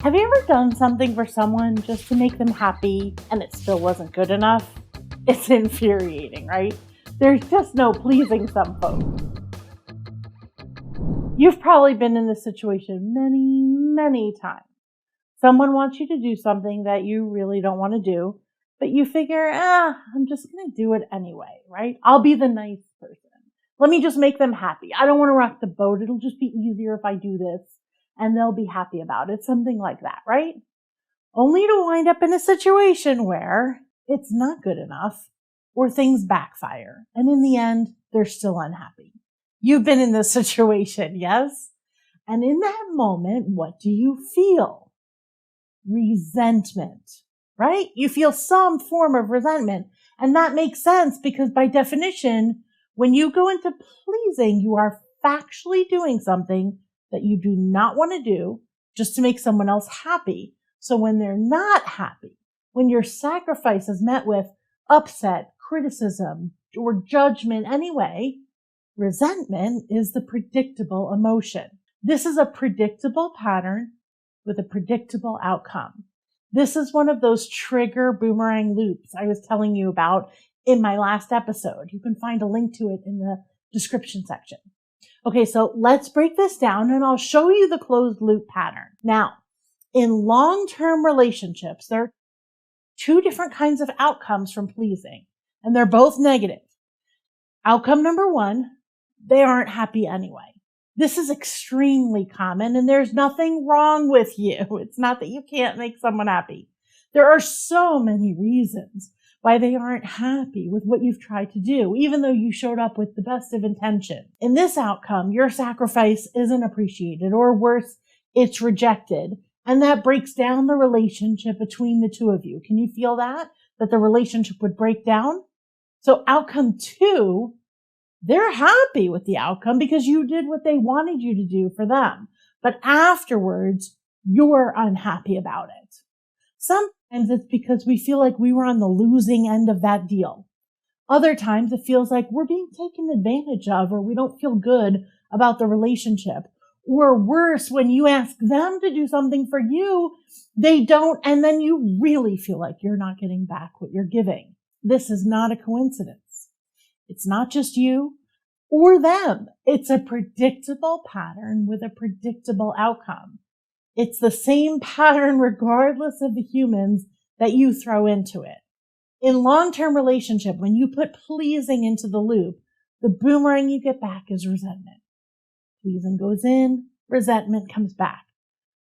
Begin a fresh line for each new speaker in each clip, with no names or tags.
Have you ever done something for someone just to make them happy and it still wasn't good enough? It's infuriating, right? There's just no pleasing some folks. You've probably been in this situation many times. Someone wants you to do something that you really don't want to do, but you figure, I'm just going to do it anyway, right? I'll be the nice person. Let me just make them happy. I don't want to rock the boat. It'll just be easier if I do this. And they'll be happy about it. Something like that, right? Only to wind up in a situation where it's not good enough or things backfire. And in the end, they're still unhappy. You've been in this situation, yes? And in that moment, what do you feel? Resentment, right? You feel some form of resentment. And that makes sense because by definition, when you go into pleasing, you are factually doing something that you do not want to do just to make someone else happy. So when they're not happy, when your sacrifice is met with upset, criticism, or judgment anyway, resentment is the predictable emotion. This is a predictable pattern with a predictable outcome. This is one of those trigger boomerang loops I was telling you about in my last episode. You can find a link to it in the description section. Okay, so let's break this down and I'll show you the closed loop pattern. Now, in long-term relationships, there are two different kinds of outcomes from pleasing, and they're both negative. Outcome number one, they aren't happy anyway. This is extremely common and there's nothing wrong with you. It's not that you can't make someone happy. There are so many reasons why they aren't happy with what you've tried to do, even though you showed up with the best of intention. In this outcome, your sacrifice isn't appreciated, or worse, it's rejected. And that breaks down the relationship between the two of you. Can you feel that? That the relationship would break down? So outcome two, they're happy with the outcome because you did what they wanted you to do for them. But afterwards, you're unhappy about it. Sometimes it's because we feel like we were on the losing end of that deal. Other times it feels like we're being taken advantage of, or we don't feel good about the relationship. Or worse, when you ask them to do something for you, they don't, and then you really feel like you're not getting back what you're giving. This is not a coincidence. It's not just you or them. It's a predictable pattern with a predictable outcome. It's the same pattern regardless of the humans that you throw into it. In long-term relationship, when you put pleasing into the loop, the boomerang you get back is resentment. Pleasing goes in, resentment comes back.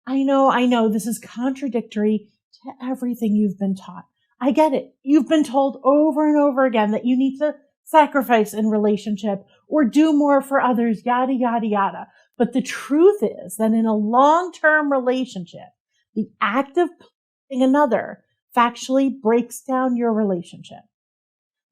I know, this is contradictory to everything you've been taught. I get it. You've been told over and over again that you need to sacrifice in relationship or do more for others, yada, yada, yada. But the truth is that in a long-term relationship, the act of pleasing another factually breaks down your relationship.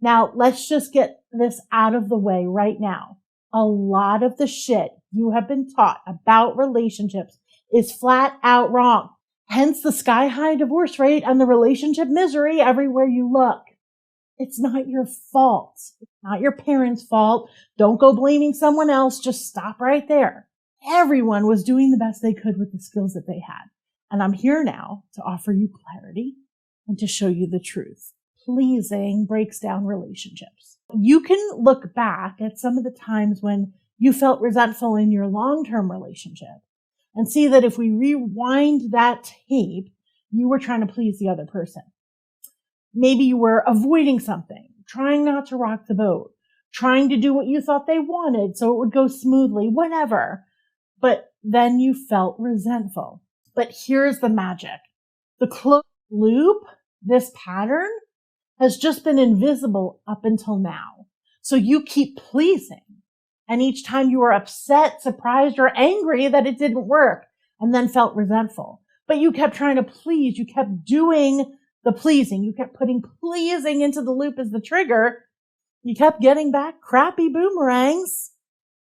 Now, let's just get this out of the way right now. A lot of the shit you have been taught about relationships is flat out wrong. Hence the sky-high divorce rate and the relationship misery everywhere you look. It's not your fault. It's not your parents' fault. Don't go blaming someone else. Just stop right there. Everyone was doing the best they could with the skills that they had. And I'm here now to offer you clarity and to show you the truth. Pleasing breaks down relationships. You can look back at some of the times when you felt resentful in your long-term relationship and see that if we rewind that tape, you were trying to please the other person. Maybe you were avoiding something, trying not to rock the boat, trying to do what you thought they wanted so it would go smoothly, whatever. But then you felt resentful. But here's the magic. The closed loop, this pattern, has just been invisible up until now. So you keep pleasing. And each time you were upset, surprised, or angry that it didn't work, and then felt resentful. But you kept trying to please. You kept doing the pleasing. You kept putting pleasing into the loop as the trigger. You kept getting back crappy boomerangs.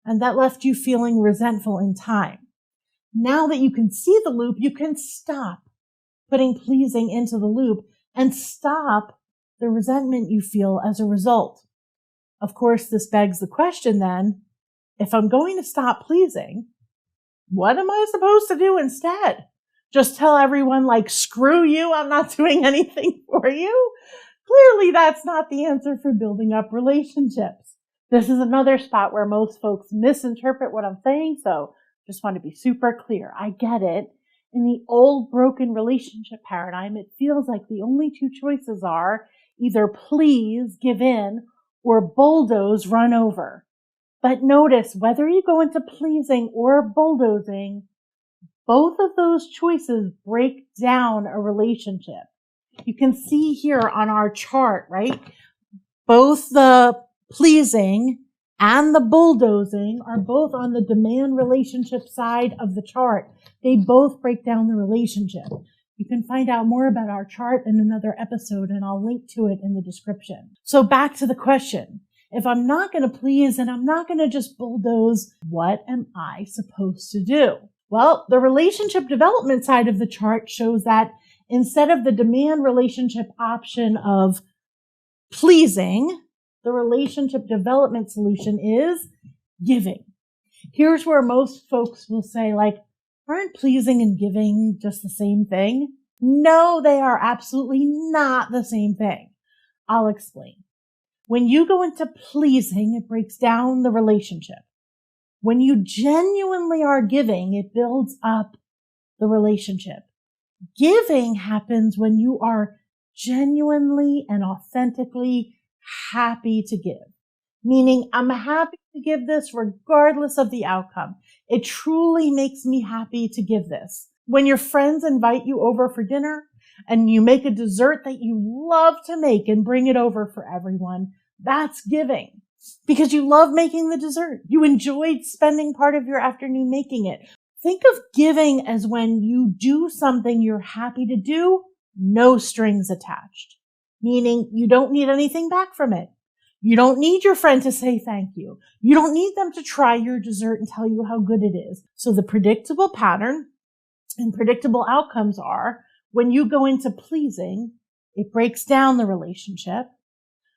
And that left you feeling resentful in time. Now that you can see the loop, you can stop putting pleasing into the loop and stop the resentment you feel as a result. Of course, this begs the question then, if I'm going to stop pleasing, what am I supposed to do instead? Just tell everyone, like, screw you, I'm not doing anything for you? Clearly, that's not the answer for building up relationships. This is another spot where most folks misinterpret what I'm saying, so just want to be super clear. I get it. In the old broken relationship paradigm, it feels like the only two choices are either please, give in, or bulldoze, run over. But notice, whether you go into pleasing or bulldozing, both of those choices break down a relationship. You can see here on our chart, right? Both the pleasing and the bulldozing are both on the demand relationship side of the chart. They both break down the relationship. You can find out more about our chart in another episode, and I'll link to it in the description. So back to the question. If I'm not going to please and I'm not going to just bulldoze, what am I supposed to do? Well, the relationship development side of the chart shows that instead of the demand relationship option of pleasing, the relationship development solution is giving. Here's where most folks will say, like, aren't pleasing and giving just the same thing? No, they are absolutely not the same thing. I'll explain. When you go into pleasing, it breaks down the relationship. When you genuinely are giving, it builds up the relationship. Giving happens when you are genuinely and authentically happy to give. Meaning, I'm happy to give this regardless of the outcome. It truly makes me happy to give this. When your friends invite you over for dinner and you make a dessert that you love to make and bring it over for everyone, that's giving. Because you love making the dessert. You enjoyed spending part of your afternoon making it. Think of giving as when you do something you're happy to do, no strings attached. Meaning you don't need anything back from it. You don't need your friend to say thank you. You don't need them to try your dessert and tell you how good it is. So the predictable pattern and predictable outcomes are when you go into pleasing, it breaks down the relationship.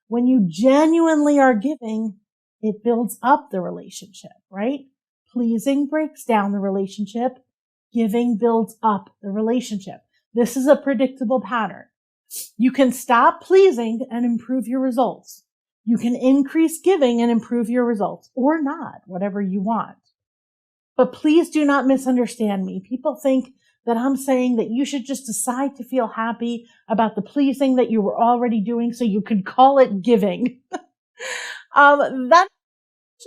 When you genuinely are giving, it builds up the relationship, right? Pleasing breaks down the relationship. Giving builds up the relationship. This is a predictable pattern. You can stop pleasing and improve your results. You can increase giving and improve your results, or not, whatever you want. But please do not misunderstand me. People think that I'm saying that you should just decide to feel happy about the pleasing that you were already doing so you could call it giving. That's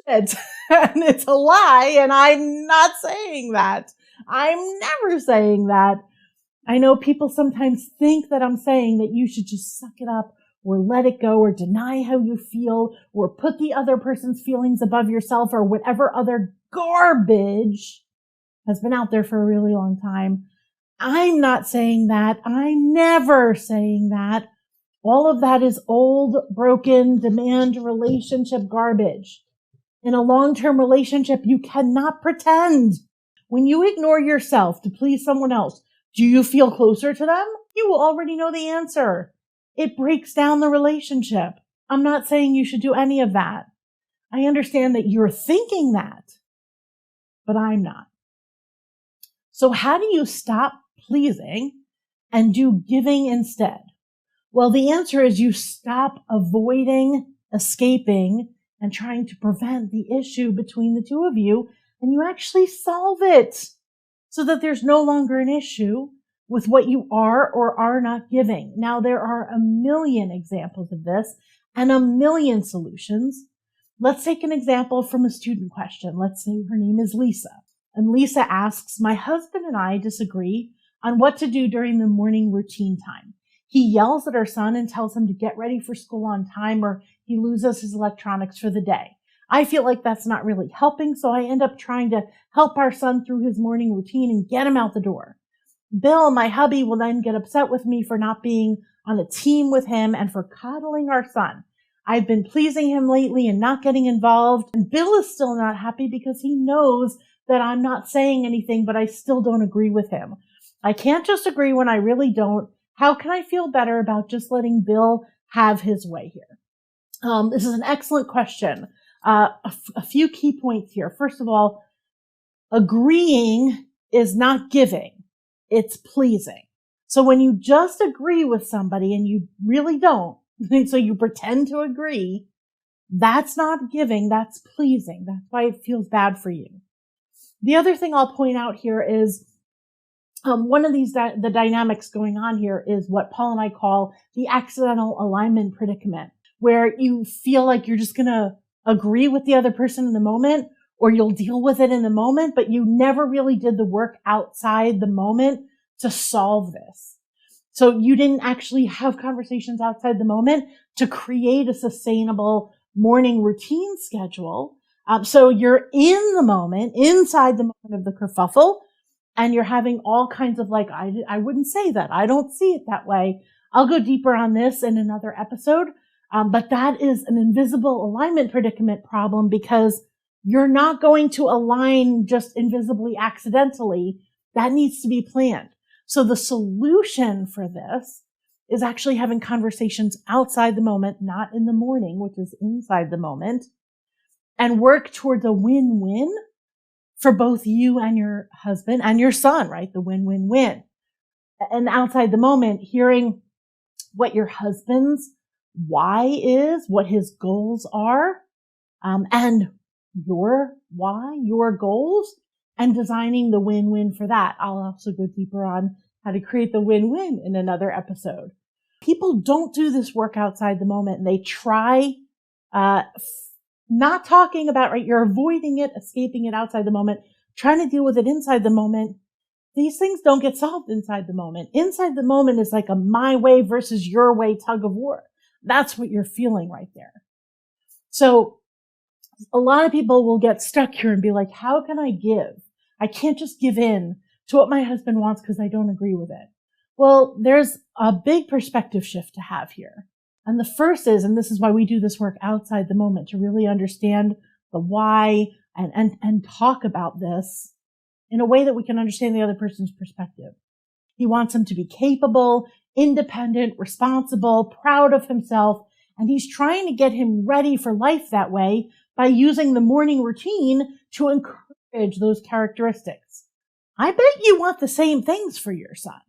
it. And it's a lie, and I'm not saying that. I'm never saying that. I know people sometimes think that I'm saying that you should just suck it up or let it go or deny how you feel or put the other person's feelings above yourself or whatever other garbage has been out there for a really long time. I'm not saying that. I'm never saying that. All of that is old, broken, demand relationship garbage. In a long-term relationship, you cannot pretend. When you ignore yourself to please someone else, do you feel closer to them? You will already know the answer. It breaks down the relationship. I'm not saying you should do any of that. I understand that you're thinking that, but I'm not. So how do you stop pleasing and do giving instead? Well, the answer is you stop avoiding, escaping, and trying to prevent the issue between the two of you, and you actually solve it so that there's no longer an issue with what you are or are not giving. Now, there are a million examples of this and a million solutions. Let's take an example from a student question. Let's say her name is Lisa. And Lisa asks, my husband and I disagree on what to do during the morning routine time. He yells at our son and tells him to get ready for school on time or he loses his electronics for the day. I feel like that's not really helping, so I end up trying to help our son through his morning routine and get him out the door. Bill, my hubby, will then get upset with me for not being on a team with him and for coddling our son. I've been pleasing him lately and not getting involved, and Bill is still not happy because he knows that I'm not saying anything, but I still don't agree with him. I can't just agree when I really don't. How can I feel better about just letting Bill have his way here? This is an excellent question. A few key points here. First of all, agreeing is not giving. it's pleasing. So when you just agree with somebody and you really don't, so you pretend to agree, that's not giving, that's pleasing. That's why it feels bad for you. The other thing I'll point out here is one of these, the dynamics going on here is what Paul and I call the accidental alignment predicament, where you feel like you're just going to agree with the other person in the moment, or you'll deal with it in the moment, but you never really did the work outside the moment to solve this. So you didn't actually have conversations outside the moment to create a sustainable morning routine schedule. So you're in the moment, inside the moment of the kerfuffle, and you're having all kinds of like, I wouldn't say that. I don't see it that way. I'll go deeper on this in another episode. But that is an invisible alignment predicament problem, because you're not going to align just invisibly accidentally. That needs to be planned. So the solution for this is actually having conversations outside the moment, not in the morning, which is inside the moment, and work towards a win-win for both you and your husband and your son, right? The win-win-win. And outside the moment, hearing what your husband's why is, what his goals are, and your why, your goals, and designing the win-win for that. I'll also go deeper on how to create the win-win in another episode. People don't do this work outside the moment, and they try, not talking about, right? You're avoiding it, escaping it outside the moment, trying to deal with it inside the moment. These things don't get solved inside the moment. Inside the moment is like a my way versus your way tug of war. That's what you're feeling right there. So a lot of people will get stuck here and be like, how can I give? I can't just give in to what my husband wants because I don't agree with it. Well, there's a big perspective shift to have here. And the first is, and this is why we do this work outside the moment, to really understand the why and talk about this in a way that we can understand the other person's perspective. He wants him to be capable, independent, responsible, proud of himself, and he's trying to get him ready for life that way by using the morning routine to encourage those characteristics. I bet you want the same things for your son,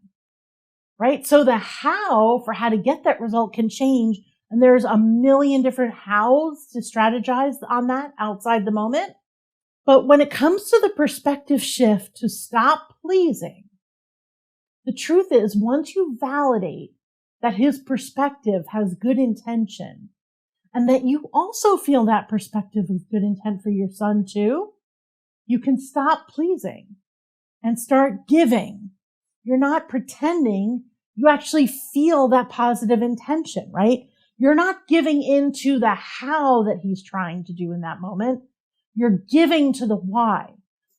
right? So the how for how to get that result can change, and there's a million different hows to strategize on that outside the moment. But when it comes to the perspective shift to stop pleasing, the truth is, once you validate that his perspective has good intention, and that you also feel that perspective with good intent for your son too, you can stop pleasing and start giving. You're not pretending. You actually feel that positive intention, right? You're not giving into the how that he's trying to do in that moment. You're giving to the why,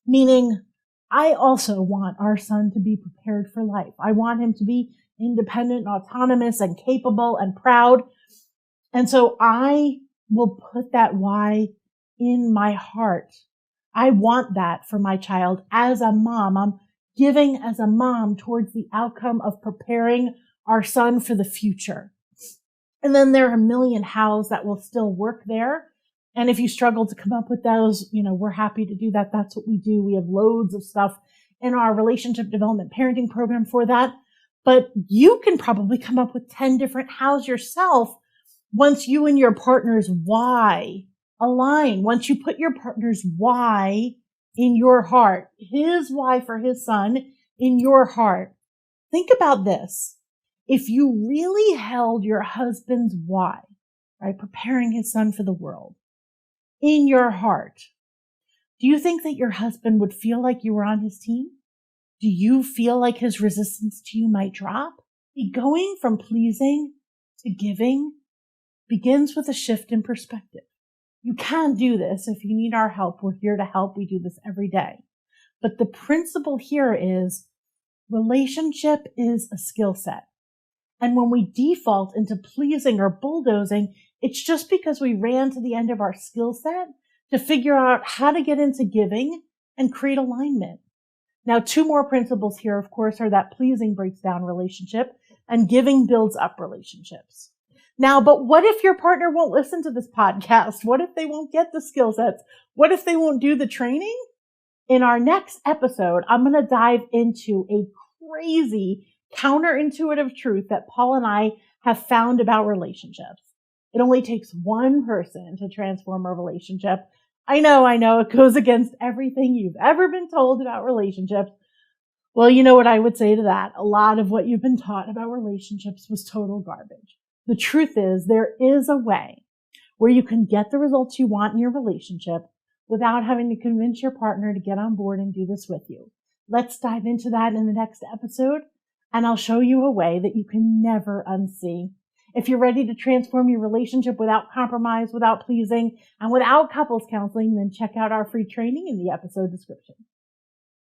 meaning I also want our son to be prepared for life. I want him to be independent, autonomous, and capable and proud. And so I will put that why in my heart. I want that for my child as a mom. I'm giving as a mom towards the outcome of preparing our son for the future. And then there are a million hows that will still work there. And if you struggle to come up with those, we're happy to do that. That's what we do. We have loads of stuff in our relationship development parenting program for that. But you can probably come up with 10 different hows yourself once you and your partner's why align. Once you put your partner's why in your heart, his why for his son in your heart. Think about this. If you really held your husband's why, right, preparing his son for the world, in your heart, do you think that your husband would feel like you were on his team? Do you feel like his resistance to you might drop? Going from pleasing to giving begins with a shift in perspective. You can do this. If you need our help, we're here to help. We do this every day. But the principle here is relationship is a skill set. And when we default into pleasing or bulldozing, it's just because we ran to the end of our skill set to figure out how to get into giving and create alignment. Now, 2 more principles here, of course, are that pleasing breaks down relationship and giving builds up relationships. Now, but what if your partner won't listen to this podcast? What if they won't get the skill sets? What if they won't do the training? In our next episode, I'm going to dive into a crazy counterintuitive truth that Paul and I have found about relationships. It only takes one person to transform a relationship. I know, it goes against everything you've ever been told about relationships. Well, you know what I would say to that? A lot of what you've been taught about relationships was total garbage. The truth is, there is a way where you can get the results you want in your relationship without having to convince your partner to get on board and do this with you. Let's dive into that in the next episode, and I'll show you a way that you can never unsee. If you're ready to transform your relationship without compromise, without pleasing, and without couples counseling, then check out our free training in the episode description.